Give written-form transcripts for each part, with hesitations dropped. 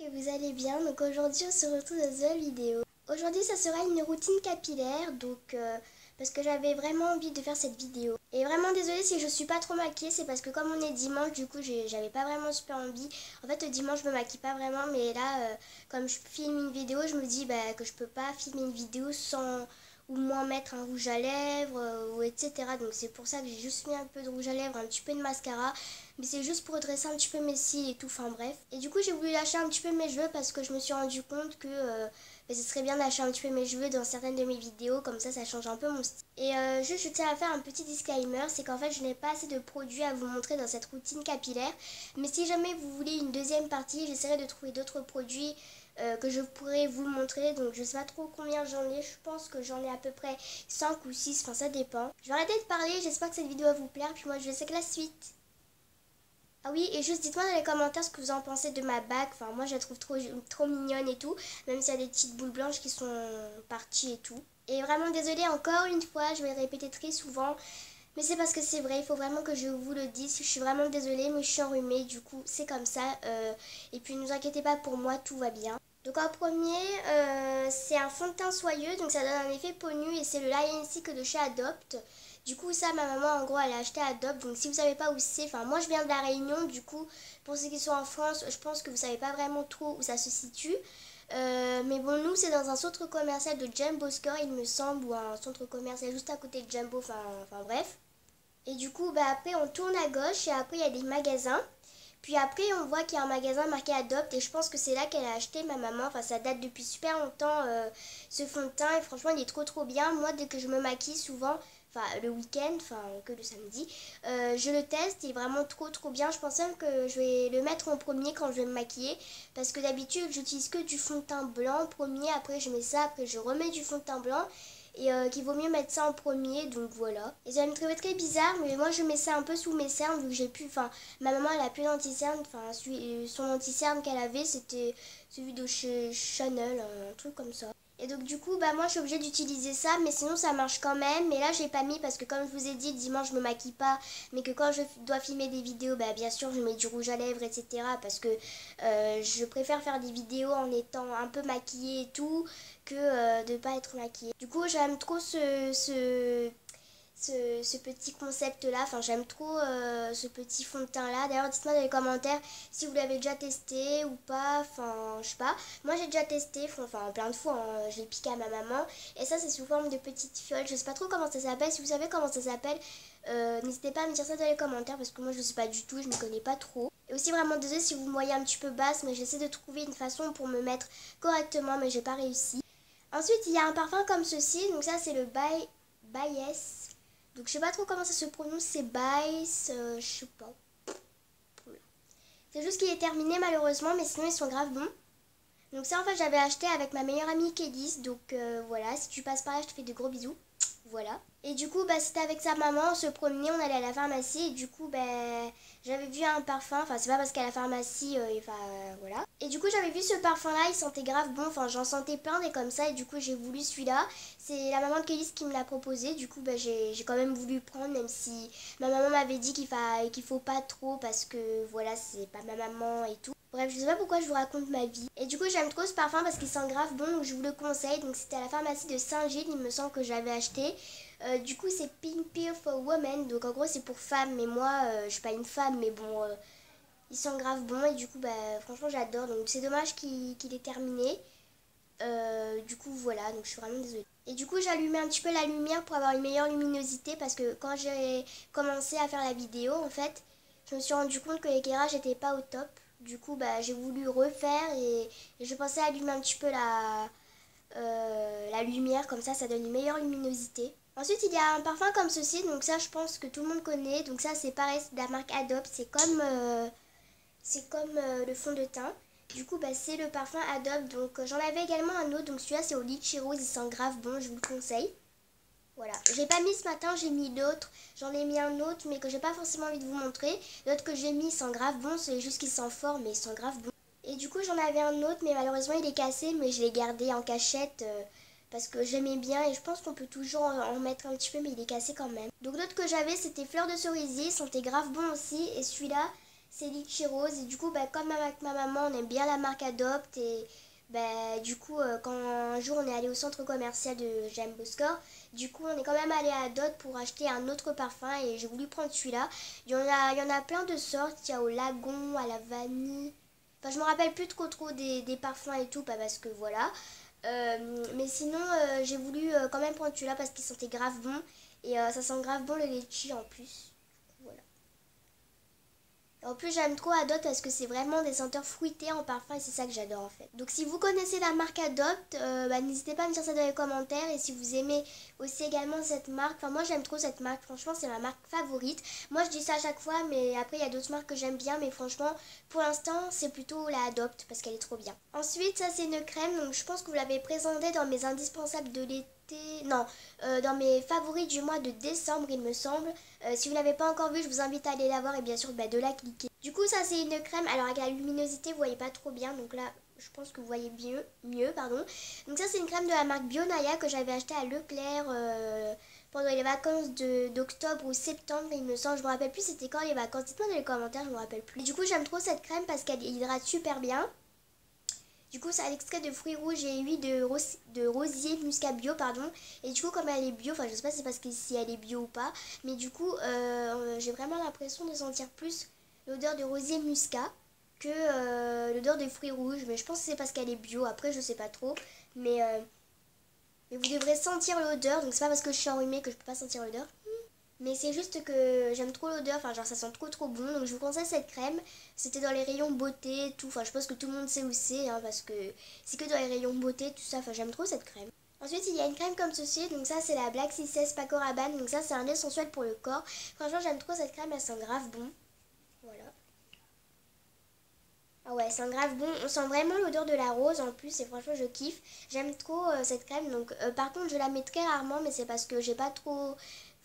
Que vous allez bien. Donc aujourd'hui on se retrouve dans une nouvelle vidéo. Aujourd'hui ça sera une routine capillaire parce que j'avais vraiment envie de faire cette vidéo. Et vraiment désolée si je suis pas trop maquillée, c'est parce que comme on est dimanche, du coup j'avais pas vraiment super envie. En fait le dimanche je me maquille pas vraiment, mais là comme je filme une vidéo, je me dis que je peux pas filmer une vidéo sans ou moins mettre un rouge à lèvres ou etc. Donc c'est pour ça que j'ai juste mis un peu de rouge à lèvres, un petit peu de mascara, mais c'est juste pour redresser un petit peu mes cils et tout, enfin bref. Et du coup j'ai voulu lâcher un petit peu mes cheveux parce que je me suis rendu compte que ce serait bien de lâcher un petit peu mes cheveux dans certaines de mes vidéos, comme ça change un peu mon style. Et juste je tiens à faire un petit disclaimer, c'est qu'en fait je n'ai pas assez de produits à vous montrer dans cette routine capillaire, mais si jamais vous voulez une deuxième partie, j'essaierai de trouver d'autres produits que je pourrais vous montrer. Donc je sais pas trop combien j'en ai, je pense que j'en ai à peu près 5 ou 6, enfin ça dépend. Je vais arrêter de parler, j'espère que cette vidéo va vous plaire, puis moi je vais laisser que la suite. Ah oui, et juste dites-moi dans les commentaires ce que vous en pensez de ma bague. Enfin, moi je la trouve trop mignonne et tout, même s'il y a des petites boules blanches qui sont parties et tout. Et vraiment désolée encore une fois, je vais le répéter très souvent, mais c'est parce que c'est vrai, il faut vraiment que je vous le dise. Je suis vraiment désolée, mais je suis enrhumée, du coup c'est comme ça. Et puis ne vous inquiétez pas, pour moi tout va bien. Donc en premier, c'est un fond de teint soyeux, donc ça donne un effet peau nue et c'est le Line Stick de chez Adopt. Du coup ça ma maman en gros elle a acheté à Adopt, donc si vous savez pas où c'est, enfin moi je viens de la Réunion, du coup pour ceux qui sont en France, je pense que vous savez pas vraiment trop où ça se situe. Mais bon, nous c'est dans un centre commercial de Jumbo Store il me semble, ou un centre commercial juste à côté de Jumbo, enfin bref. Et du coup après on tourne à gauche et après il y a des magasins. Puis après, on voit qu'il y a un magasin marqué Adopt et je pense que c'est là qu'elle a acheté ma maman. Enfin, ça date depuis super longtemps ce fond de teint et franchement, il est trop bien. Moi, dès que je me maquille souvent, enfin le week-end, enfin que le samedi, je le teste. Il est vraiment trop bien. Je pense même que je vais le mettre en premier quand je vais me maquiller parce que d'habitude, j'utilise que du fond de teint blanc en premier. Après, je mets ça, après je remets du fond de teint blanc et qu'il vaut mieux mettre ça en premier, donc voilà. Et ça va me trouver très bizarre, mais moi je mets ça un peu sous mes cernes vu que j'ai plus, enfin ma maman elle a plus d'anti-cerne, enfin son anti-cerne qu'elle avait c'était celui de chez Chanel, un truc comme ça. Et donc du coup moi je suis obligée d'utiliser ça, mais sinon ça marche quand même. Mais là j'ai pas mis parce que comme je vous ai dit dimanche je me maquille pas, mais que quand je dois filmer des vidéos bien sûr je mets du rouge à lèvres etc. Parce que je préfère faire des vidéos en étant un peu maquillée et tout que de pas être maquillée. Du coup j'aime trop ce petit concept là, enfin j'aime trop ce petit fond de teint là. D'ailleurs dites-moi dans les commentaires si vous l'avez déjà testé ou pas, enfin je sais pas. Moi j'ai déjà testé, enfin plein de fois, hein. Je l'ai piqué à ma maman et ça c'est sous forme de petites fioles, je sais pas trop comment ça s'appelle. Si vous savez comment ça s'appelle, n'hésitez pas à me dire ça dans les commentaires parce que moi je sais pas du tout, je ne connais pas trop. Et aussi vraiment désolée si vous me voyez un petit peu basse, mais j'essaie de trouver une façon pour me mettre correctement, mais j'ai pas réussi. Ensuite il y a un parfum comme ceci, donc ça c'est le Bayes. Donc je sais pas trop comment ça se prononce, c'est Bice, je sais pas. C'est juste qu'il est terminé malheureusement, mais sinon ils sont grave bons. Donc ça en fait j'avais acheté avec ma meilleure amie Kélis, donc voilà, si tu passes par là je te fais de gros bisous. Voilà. Et du coup c'était avec sa maman, on se promenait, on allait à la pharmacie et du coup j'avais vu un parfum, enfin c'est pas parce qu'à la pharmacie, voilà. Et du coup j'avais vu ce parfum là, il sentait grave bon, enfin j'en sentais plein des comme ça et du coup j'ai voulu celui-là. C'est la maman de Kélis qui me l'a proposé, du coup j'ai quand même voulu le prendre même si ma maman m'avait dit qu'il faut pas trop parce que voilà c'est pas ma maman et tout. Bref, je sais pas pourquoi je vous raconte ma vie. Et du coup, j'aime trop ce parfum parce qu'il sent grave bon, donc je vous le conseille. Donc c'était à la pharmacie de Saint-Gilles, il me semble que j'avais acheté. Du coup, c'est Pink Pill for Women, donc en gros c'est pour femmes. Mais moi, je suis pas une femme, mais bon, il sent grave bon et du coup, franchement, j'adore. Donc c'est dommage qu'il ait terminé. Du coup, voilà, donc je suis vraiment désolée. Et du coup, j'ai allumé un petit peu la lumière pour avoir une meilleure luminosité parce que quand j'ai commencé à faire la vidéo, en fait, je me suis rendu compte que l'éclairage n'était pas au top. Du coup, j'ai voulu refaire et je pensais allumer un petit peu la lumière, comme ça donne une meilleure luminosité. Ensuite, il y a un parfum comme ceci, donc ça, je pense que tout le monde connaît. Donc ça, c'est pareil, c'est de la marque Adopt, c'est comme le fond de teint. Du coup, c'est le parfum Adopt, donc j'en avais également un autre, donc celui-là, c'est au litchi rose, il sent grave bon, je vous le conseille. Voilà, j'ai pas mis ce matin, j'ai mis l'autre, j'en ai mis un autre, mais que j'ai pas forcément envie de vous montrer. L'autre que j'ai mis, il sent grave bon, c'est juste qu'il sent fort, mais il sent grave bon. Et du coup, j'en avais un autre, mais malheureusement, il est cassé, mais je l'ai gardé en cachette parce que j'aimais bien et je pense qu'on peut toujours en mettre un petit peu, mais il est cassé quand même. Donc l'autre que j'avais, c'était fleur de cerisier, il sentait grave bon aussi, et celui-là, c'est Litchi Rose. Et du coup, comme avec ma maman, on aime bien la marque Adopt. Et du coup, quand un jour on est allé au centre commercial de Jumbo Score, du coup, on est quand même allé à Adopt pour acheter un autre parfum. Et j'ai voulu prendre celui-là. Il y en a plein de sortes. Il y a au lagon, à la vanille. Enfin, je me rappelle plus trop des parfums et tout, pas parce que voilà. Mais sinon, j'ai voulu quand même prendre celui-là parce qu'il sentait grave bon. Et ça sent grave bon le litchi en plus. Voilà. En plus, j'aime trop Adopt parce que c'est vraiment des senteurs fruitées en parfum et c'est ça que j'adore en fait. Donc si vous connaissez la marque Adopt, n'hésitez pas à me dire ça dans les commentaires. Et si vous aimez aussi également cette marque, enfin moi j'aime trop cette marque, franchement c'est ma marque favorite. Moi je dis ça à chaque fois, mais après il y a d'autres marques que j'aime bien, mais franchement pour l'instant c'est plutôt la Adopt parce qu'elle est trop bien. Ensuite ça c'est une crème, donc je pense que vous l'avez présentée dans mes indispensables de l'été. Non, dans mes favoris du mois de décembre il me semble. Si vous ne l'avez pas encore vu, je vous invite à aller la voir et bien sûr de la cliquer. Du coup ça c'est une crème, alors avec la luminosité vous voyez pas trop bien, donc là je pense que vous voyez mieux pardon. Donc ça c'est une crème de la marque Bionaya que j'avais acheté à Leclerc pendant les vacances d'octobre ou septembre il me semble, je me rappelle plus c'était quand les vacances, dites-moi dans les commentaires, je me rappelle plus. Et du coup j'aime trop cette crème parce qu'elle hydrate super bien. Du coup, c'est à l'extrait de fruits rouges et huile de rosier muscat bio, pardon. Et du coup, comme elle est bio, enfin, je sais pas si c'est parce que si elle est bio ou pas, mais du coup, j'ai vraiment l'impression de sentir plus l'odeur de rosier muscat que l'odeur des fruits rouges. Mais je pense que c'est parce qu'elle est bio. Après, je sais pas trop. Mais vous devrez sentir l'odeur. Donc, c'est pas parce que je suis enrhumée que je peux pas sentir l'odeur. Mais c'est juste que j'aime trop l'odeur, enfin genre ça sent trop bon, donc je vous conseille cette crème. C'était dans les rayons beauté, tout, enfin je pense que tout le monde sait où c'est, hein, parce que c'est que dans les rayons beauté, tout ça, enfin j'aime trop cette crème. Ensuite il y a une crème comme ceci, donc ça c'est la Black Cis Paco Rabanne, donc ça c'est un lait sensuel pour le corps. Franchement j'aime trop cette crème, elle sent grave bon, voilà. Ah ouais, elle sent grave bon, on sent vraiment l'odeur de la rose en plus et franchement je kiffe. J'aime trop cette crème, donc par contre je la mets très rarement, mais c'est parce que j'ai pas trop...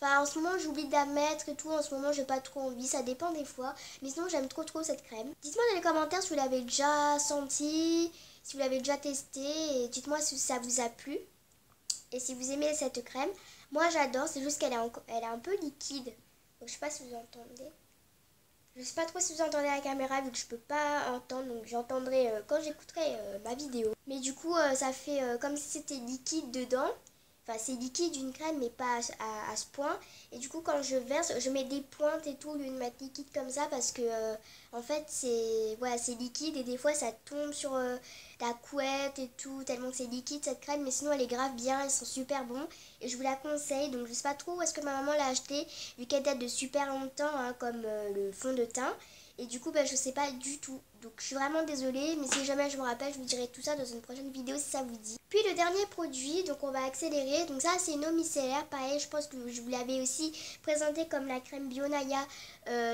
Enfin, en ce moment, j'oublie de la mettre et tout. En ce moment, j'ai pas trop envie. Ça dépend des fois. Mais sinon, j'aime trop cette crème. Dites-moi dans les commentaires si vous l'avez déjà senti, si vous l'avez déjà testé. Et dites-moi si ça vous a plu. Et si vous aimez cette crème. Moi, j'adore. C'est juste qu'elle est un peu liquide. Donc, je sais pas si vous entendez. Je sais pas trop si vous entendez la caméra vu que je peux pas entendre. Donc, j'entendrai quand j'écouterai ma vidéo. Mais du coup, ça fait comme si c'était liquide dedans. Enfin, c'est liquide une crème, mais pas à ce point. Et du coup, quand je verse, je mets des pointes et tout au lieu de mettre liquide comme ça parce que, en fait, c'est liquide et des fois ça tombe sur la couette et tout, tellement que c'est liquide cette crème. Mais sinon, elle est grave bien, elles sont super bons et je vous la conseille. Donc, je sais pas trop où est-ce que ma maman l'a acheté vu qu'elle date de super longtemps, hein, comme le fond de teint. Et du coup, je sais pas du tout. Donc, je suis vraiment désolée. Mais si jamais je me rappelle, je vous dirai tout ça dans une prochaine vidéo si ça vous dit. Puis, le dernier produit, donc on va accélérer. Donc, ça, c'est une eau micellaire. Pareil, je pense que je vous l'avais aussi présenté comme la crème Bionaya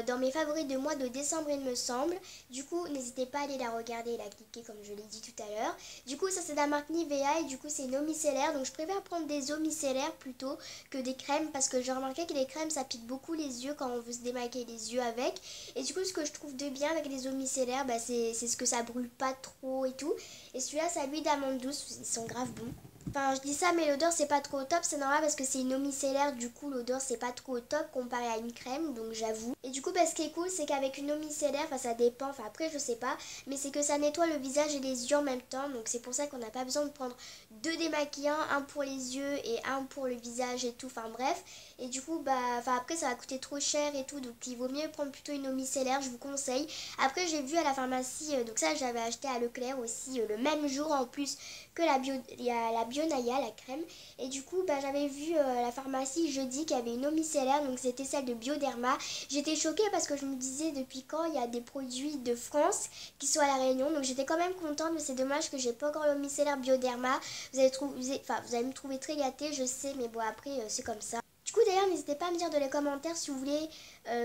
dans mes favoris de mois de décembre, il me semble. Du coup, n'hésitez pas à aller la regarder et la cliquer comme je l'ai dit tout à l'heure. Du coup, ça, c'est de la marque Nivea. Et du coup, c'est une eau micellaire. Donc, je préfère prendre des eaux micellaires plutôt que des crèmes parce que j'ai remarqué que les crèmes, ça pique beaucoup les yeux quand on veut se démaquiller les yeux avec. Et du coup, ce que je trouve de bien avec les eaux micellaires, c'est ce que ça brûle pas trop et tout. Et celui-là, c'est à l'huile d'amande douce, ils sont grave bons. Enfin, je dis ça, mais l'odeur, c'est pas trop au top. C'est normal parce que c'est une eau micellaire. Du coup, l'odeur, c'est pas trop au top comparé à une crème. Donc, j'avoue. Et du coup, ce qui est cool, c'est qu'avec une eau micellaire, enfin, ça dépend. Enfin, après, je sais pas. Mais c'est que ça nettoie le visage et les yeux en même temps. Donc, c'est pour ça qu'on n'a pas besoin de prendre deux démaquillants. Un pour les yeux et un pour le visage et tout. Enfin, bref. Et du coup, après, ça va coûter trop cher et tout. Donc, il vaut mieux prendre plutôt une eau micellaire. Je vous conseille. Après, j'ai vu à la pharmacie. Donc, ça, j'avais acheté à Leclerc aussi le même jour en plus que la Bionaya, la crème. Et du coup, j'avais vu à la pharmacie jeudi qu'il y avait une eau micellaire, donc c'était celle de Bioderma. J'étais choquée parce que je me disais depuis quand il y a des produits de France qui sont à La Réunion. Donc j'étais quand même contente, mais c'est dommage que j'ai pas encore l'eau micellaire Bioderma. Vous allez me trouver très gâtée, je sais, mais bon, après, c'est comme ça. Du coup, d'ailleurs, n'hésitez pas à me dire dans les commentaires si vous voulez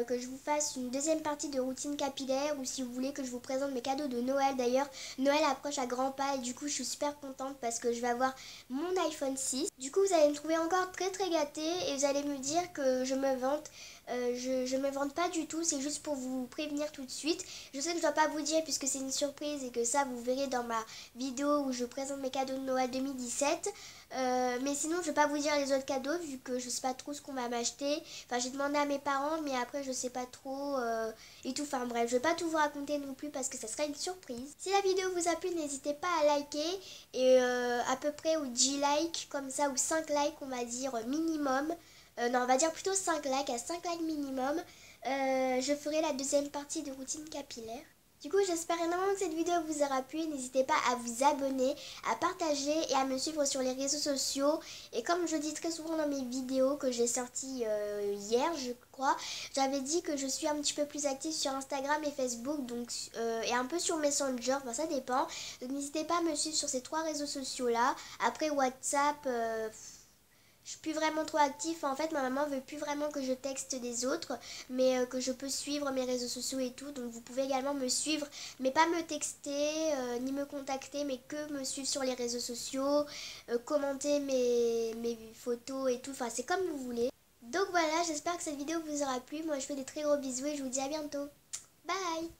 que je vous fasse une deuxième partie de routine capillaire ou si vous voulez que je vous présente mes cadeaux de Noël. D'ailleurs, Noël approche à grands pas et du coup, je suis super contente parce que je vais avoir mon iPhone 6. Du coup, vous allez me trouver encore très gâtée et vous allez me dire que je me vante. Je me vante pas du tout, c'est juste pour vous prévenir tout de suite. Je sais que je dois pas vous dire puisque c'est une surprise et que ça vous verrez dans ma vidéo où je présente mes cadeaux de Noël 2017. Mais sinon je vais pas vous dire les autres cadeaux vu que je sais pas trop ce qu'on va m'acheter. Enfin j'ai demandé à mes parents mais après après je sais pas trop et tout. Enfin bref, je vais pas tout vous raconter non plus parce que ça sera une surprise. Si la vidéo vous a plu, n'hésitez pas à liker et à peu près ou 10 likes comme ça ou 5 likes on va dire minimum. Non, on va dire plutôt 5 likes, à 5 likes minimum. Je ferai la deuxième partie de routine capillaire. Du coup, j'espère énormément que cette vidéo vous aura plu. N'hésitez pas à vous abonner, à partager et à me suivre sur les réseaux sociaux. Et comme je dis très souvent dans mes vidéos que j'ai sorties hier, je crois, j'avais dit que je suis un petit peu plus active sur Instagram et Facebook donc, et un peu sur Messenger, enfin ça dépend. Donc n'hésitez pas à me suivre sur ces 3 réseaux sociaux-là. Après WhatsApp... je suis plus vraiment trop active. En fait, ma maman veut plus vraiment que je texte des autres, mais que je peux suivre mes réseaux sociaux et tout. Donc vous pouvez également me suivre, mais pas me texter, ni me contacter, mais que me suivre sur les réseaux sociaux, commenter mes photos et tout. Enfin, c'est comme vous voulez. Donc voilà, j'espère que cette vidéo vous aura plu. Moi, je fais des très gros bisous et je vous dis à bientôt. Bye!